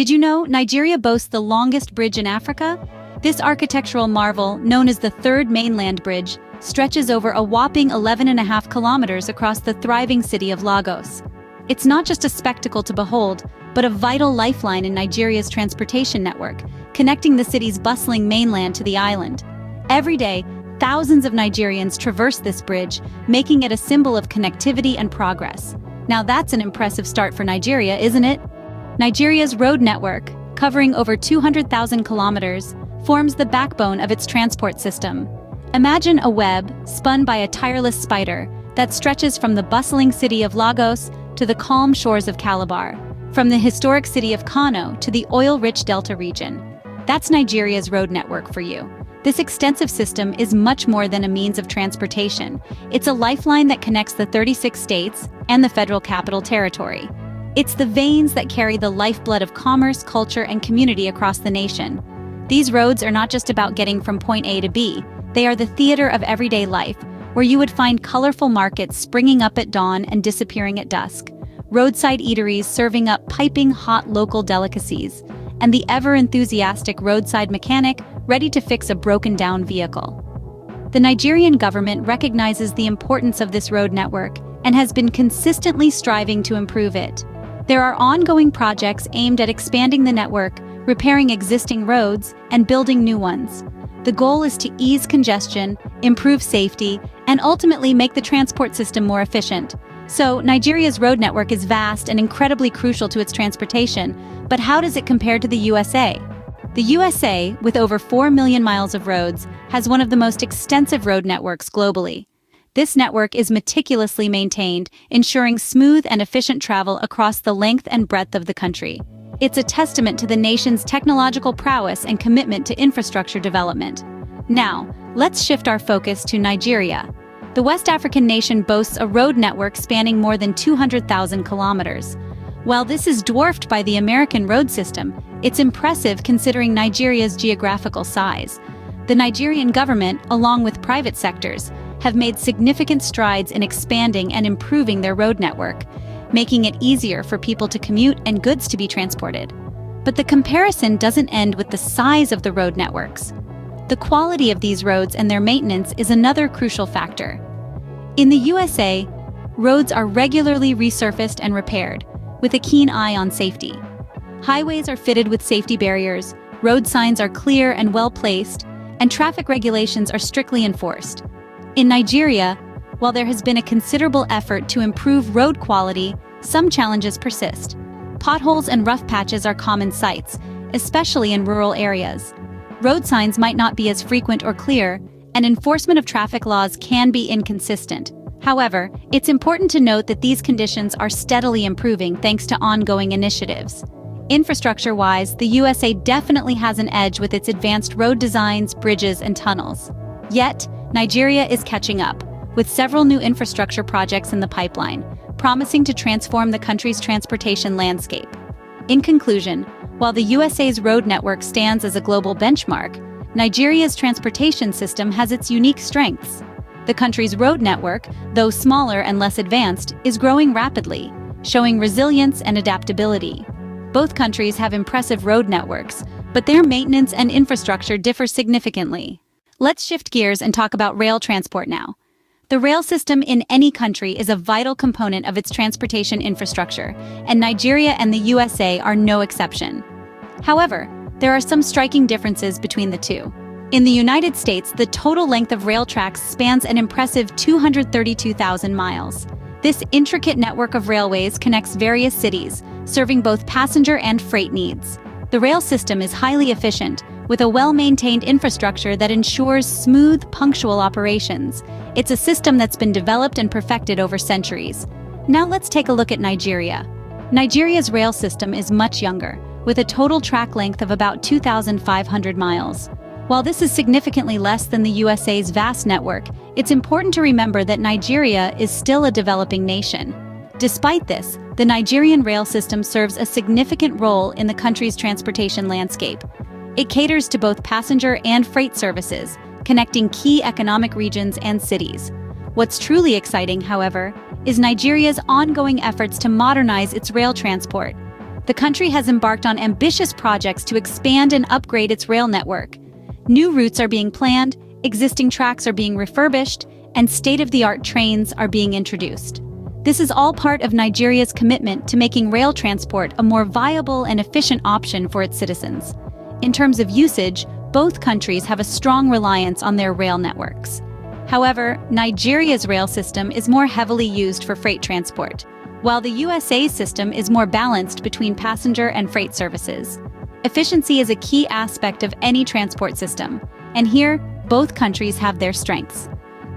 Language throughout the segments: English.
Did you know Nigeria boasts the longest bridge in Africa? This architectural marvel, known as the Third Mainland Bridge, stretches over a whopping 11.5 kilometers across the thriving city of Lagos. It's not just a spectacle to behold, but a vital lifeline in Nigeria's transportation network, connecting the city's bustling mainland to the island. Every day, thousands of Nigerians traverse this bridge, making it a symbol of connectivity and progress. Now that's an impressive start for Nigeria, isn't it? Nigeria's road network, covering over 200,000 kilometers, forms the backbone of its transport system. Imagine a web spun by a tireless spider that stretches from the bustling city of Lagos to the calm shores of Calabar, from the historic city of Kano to the oil-rich Delta region. That's Nigeria's road network for you. This extensive system is much more than a means of transportation. It's a lifeline that connects the 36 states and the Federal Capital Territory. It's the veins that carry the lifeblood of commerce, culture, and community across the nation. These roads are not just about getting from point A to B. They are the theater of everyday life, where you would find colorful markets springing up at dawn and disappearing at dusk, roadside eateries serving up piping hot local delicacies, and the ever-enthusiastic roadside mechanic ready to fix a broken-down vehicle. The Nigerian government recognizes the importance of this road network and has been consistently striving to improve it. There are ongoing projects aimed at expanding the network, repairing existing roads, and building new ones. The goal is to ease congestion, improve safety, and ultimately make the transport system more efficient. So, Nigeria's road network is vast and incredibly crucial to its transportation, but how does it compare to the USA? The USA, with over 4 million miles of roads, has one of the most extensive road networks globally. This network is meticulously maintained, ensuring smooth and efficient travel across the length and breadth of the country. It's a testament to the nation's technological prowess and commitment to infrastructure development. Now, let's shift our focus to Nigeria. The West African nation boasts a road network spanning more than 200,000 kilometers. While this is dwarfed by the American road system, it's impressive considering Nigeria's geographical size. The Nigerian government, along with private sectors, have made significant strides in expanding and improving their road network, making it easier for people to commute and goods to be transported. But the comparison doesn't end with the size of the road networks. The quality of these roads and their maintenance is another crucial factor. In the USA, roads are regularly resurfaced and repaired, with a keen eye on safety. Highways are fitted with safety barriers, road signs are clear and well placed, and traffic regulations are strictly enforced. In Nigeria, while there has been a considerable effort to improve road quality, some challenges persist. Potholes and rough patches are common sights, especially in rural areas. Road signs might not be as frequent or clear, and enforcement of traffic laws can be inconsistent. However, it's important to note that these conditions are steadily improving thanks to ongoing initiatives. Infrastructure-wise, the USA definitely has an edge with its advanced road designs, bridges, and tunnels. Yet, Nigeria is catching up, with several new infrastructure projects in the pipeline, promising to transform the country's transportation landscape. In conclusion, while the USA's road network stands as a global benchmark, Nigeria's transportation system has its unique strengths. The country's road network, though smaller and less advanced, is growing rapidly, showing resilience and adaptability. Both countries have impressive road networks, but their maintenance and infrastructure differ significantly. Let's shift gears and talk about rail transport now. The rail system in any country is a vital component of its transportation infrastructure, and Nigeria and the USA are no exception. However, there are some striking differences between the two. In the United States, the total length of rail tracks spans an impressive 232,000 miles. This intricate network of railways connects various cities, serving both passenger and freight needs. The rail system is highly efficient, with a well-maintained infrastructure that ensures smooth, punctual operations. It's a system that's been developed and perfected over centuries. Now let's take a look at Nigeria. Nigeria's rail system is much younger, with a total track length of about 2,500 miles. While this is significantly less than the USA's vast network, it's important to remember that Nigeria is still a developing nation. Despite this, the Nigerian rail system serves a significant role in the country's transportation landscape. It caters to both passenger and freight services, connecting key economic regions and cities. What's truly exciting, however, is Nigeria's ongoing efforts to modernize its rail transport. The country has embarked on ambitious projects to expand and upgrade its rail network. New routes are being planned, existing tracks are being refurbished, and state-of-the-art trains are being introduced. This is all part of Nigeria's commitment to making rail transport a more viable and efficient option for its citizens. In terms of usage, both countries have a strong reliance on their rail networks. However, Nigeria's rail system is more heavily used for freight transport, while the USA's system is more balanced between passenger and freight services. Efficiency is a key aspect of any transport system, and here, both countries have their strengths.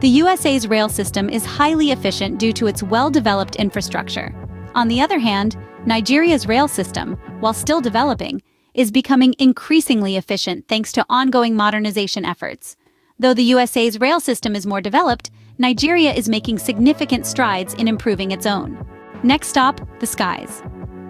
The USA's rail system is highly efficient due to its well-developed infrastructure. On the other hand, Nigeria's rail system, while still developing, is becoming increasingly efficient thanks to ongoing modernization efforts. Though the USA's rail system is more developed, Nigeria is making significant strides in improving its own. Next stop, the skies.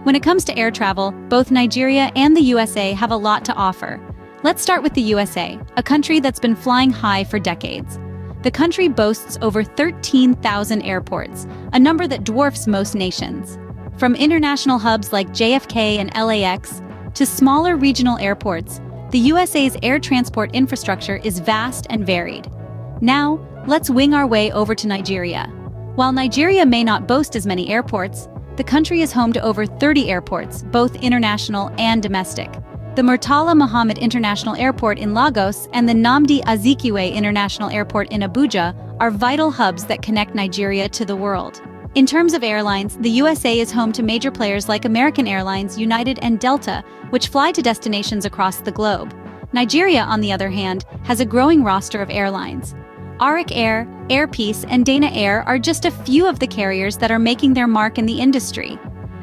When it comes to air travel, both Nigeria and the USA have a lot to offer. Let's start with the USA, a country that's been flying high for decades. The country boasts over 13,000 airports, a number that dwarfs most nations. From international hubs like JFK and LAX to smaller regional airports, the USA's air transport infrastructure is vast and varied. Now, let's wing our way over to Nigeria. While Nigeria may not boast as many airports, the country is home to over 30 airports, both international and domestic. The Murtala Muhammad International Airport in Lagos and the Nnamdi Azikiwe International Airport in Abuja are vital hubs that connect Nigeria to the world. In terms of airlines, the USA is home to major players like American Airlines, United, and Delta, which fly to destinations across the globe. Nigeria, on the other hand, has a growing roster of airlines. Arik Air, Air Peace, and Dana Air are just a few of the carriers that are making their mark in the industry.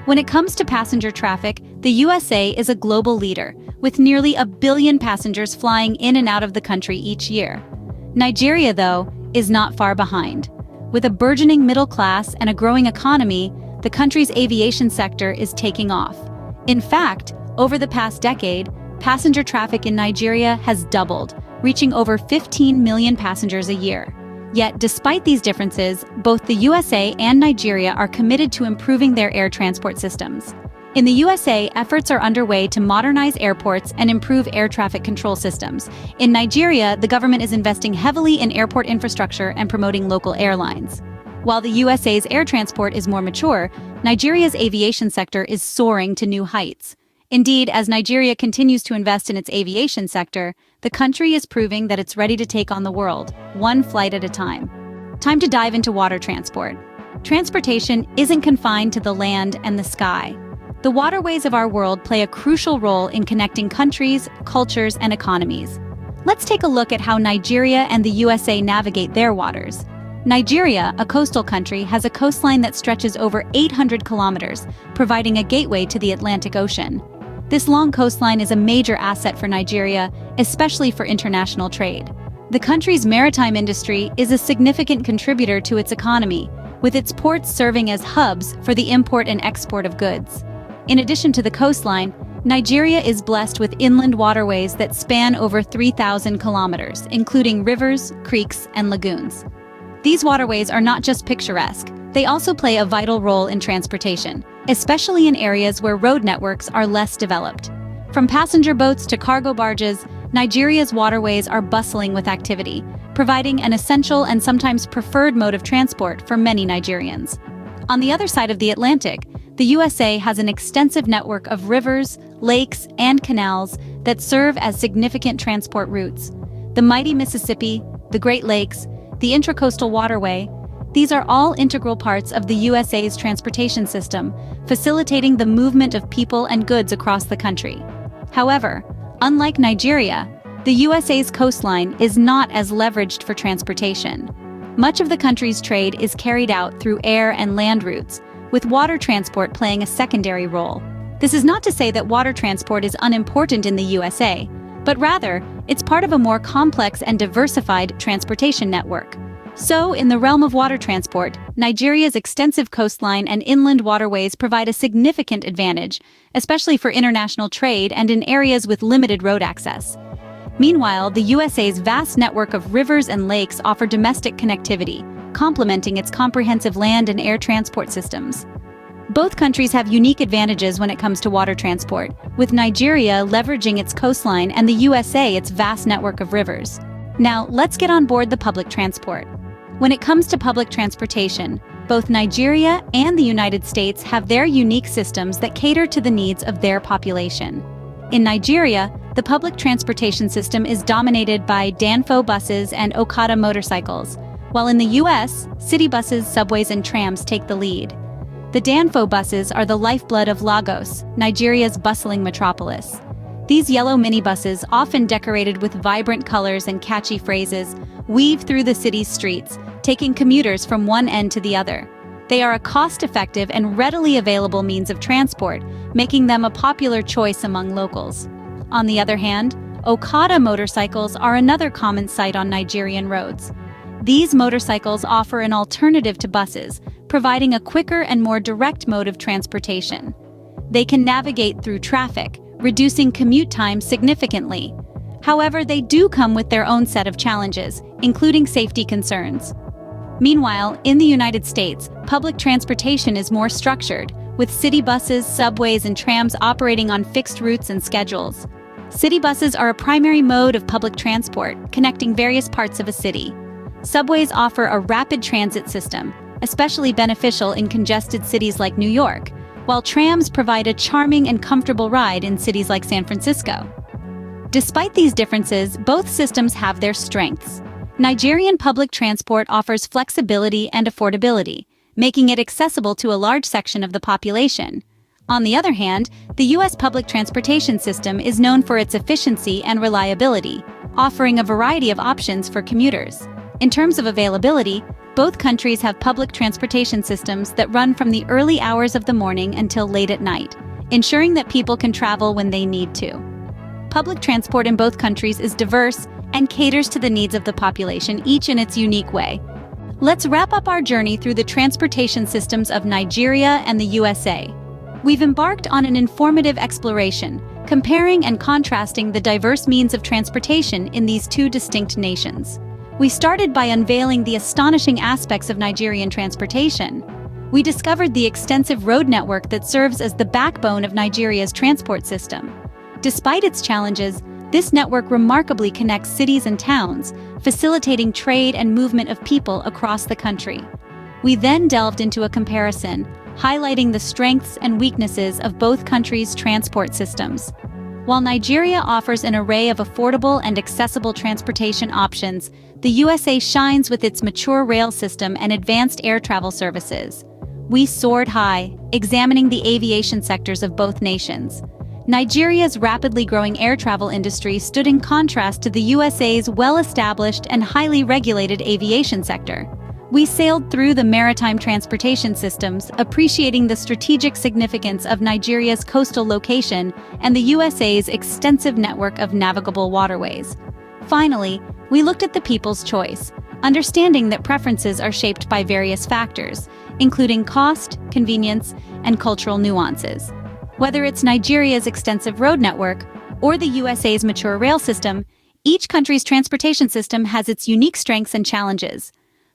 When it comes to passenger traffic, the USA is a global leader, with nearly 1 billion passengers flying in and out of the country each year. Nigeria, though, is not far behind. With a burgeoning middle class and a growing economy, the country's aviation sector is taking off. In fact, over the past decade, passenger traffic in Nigeria has doubled, reaching over 15 million passengers a year. Yet, despite these differences, both the USA and Nigeria are committed to improving their air transport systems. In the USA, efforts are underway to modernize airports and improve air traffic control systems. In Nigeria, the government is investing heavily in airport infrastructure and promoting local airlines. While the USA's air transport is more mature, Nigeria's aviation sector is soaring to new heights. Indeed, as Nigeria continues to invest in its aviation sector, the country is proving that it's ready to take on the world, one flight at a time. Time to dive into water transport. Transportation isn't confined to the land and the sky. The waterways of our world play a crucial role in connecting countries, cultures, and economies. Let's take a look at how Nigeria and the USA navigate their waters. Nigeria, a coastal country, has a coastline that stretches over 800 kilometers, providing a gateway to the Atlantic Ocean. This long coastline is a major asset for Nigeria, especially for international trade. The country's maritime industry is a significant contributor to its economy, with its ports serving as hubs for the import and export of goods. In addition to the coastline, Nigeria is blessed with inland waterways that span over 3,000 kilometers, including rivers, creeks, and lagoons. These waterways are not just picturesque, they also play a vital role in transportation, especially in areas where road networks are less developed. From passenger boats to cargo barges, Nigeria's waterways are bustling with activity, providing an essential and sometimes preferred mode of transport for many Nigerians. On the other side of the Atlantic, the USA has an extensive network of rivers, lakes, and canals that serve as significant transport routes. The mighty Mississippi, the Great Lakes, the Intracoastal Waterway, these are all integral parts of the USA's transportation system, facilitating the movement of people and goods across the country. However, unlike Nigeria, the USA's coastline is not as leveraged for transportation. Much of the country's trade is carried out through air and land routes, with water transport playing a secondary role. This is not to say that water transport is unimportant in the USA, but rather, it's part of a more complex and diversified transportation network. So, in the realm of water transport, Nigeria's extensive coastline and inland waterways provide a significant advantage, especially for international trade and in areas with limited road access. Meanwhile, the USA's vast network of rivers and lakes offer domestic connectivity, complementing its comprehensive land and air transport systems. Both countries have unique advantages when it comes to water transport, with Nigeria leveraging its coastline and the USA its vast network of rivers. Now, let's get on board the public transport. When it comes to public transportation, both Nigeria and the United States have their unique systems that cater to the needs of their population. In Nigeria, the public transportation system is dominated by Danfo buses and Okada motorcycles, while in the US, city buses, subways, and trams take the lead. The Danfo buses are the lifeblood of Lagos, Nigeria's bustling metropolis. These yellow minibuses, often decorated with vibrant colors and catchy phrases, weave through the city's streets, taking commuters from one end to the other. They are a cost-effective and readily available means of transport, making them a popular choice among locals. On the other hand, Okada motorcycles are another common sight on Nigerian roads. These motorcycles offer an alternative to buses, providing a quicker and more direct mode of transportation. They can navigate through traffic, reducing commute time significantly. However, they do come with their own set of challenges, including safety concerns. Meanwhile, in the United States, public transportation is more structured, with city buses, subways, and trams operating on fixed routes and schedules. City buses are a primary mode of public transport, connecting various parts of a city. Subways offer a rapid transit system, especially beneficial in congested cities like New York, while trams provide a charming and comfortable ride in cities like San Francisco. Despite these differences, both systems have their strengths. Nigerian public transport offers flexibility and affordability, making it accessible to a large section of the population. On the other hand, the U.S. public transportation system is known for its efficiency and reliability, offering a variety of options for commuters. In terms of availability, both countries have public transportation systems that run from the early hours of the morning until late at night, ensuring that people can travel when they need to. Public transport in both countries is diverse and caters to the needs of the population, each in its unique way. Let's wrap up our journey through the transportation systems of Nigeria and the USA. We've embarked on an informative exploration, comparing and contrasting the diverse means of transportation in these two distinct nations. We started by unveiling the astonishing aspects of Nigerian transportation. We discovered the extensive road network that serves as the backbone of Nigeria's transport system. Despite its challenges, this network remarkably connects cities and towns, facilitating trade and movement of people across the country. We then delved into a comparison, highlighting the strengths and weaknesses of both countries' transport systems. While Nigeria offers an array of affordable and accessible transportation options, the USA shines with its mature rail system and advanced air travel services. We soared high, examining the aviation sectors of both nations. Nigeria's rapidly growing air travel industry stood in contrast to the USA's well-established and highly regulated aviation sector. We sailed through the maritime transportation systems, appreciating the strategic significance of Nigeria's coastal location and the USA's extensive network of navigable waterways. Finally, we looked at the people's choice, understanding that preferences are shaped by various factors, including cost, convenience, and cultural nuances. Whether it's Nigeria's extensive road network or the USA's mature rail system, each country's transportation system has its unique strengths and challenges.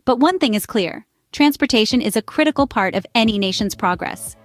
But one thing is clear: transportation is a critical part of any nation's progress.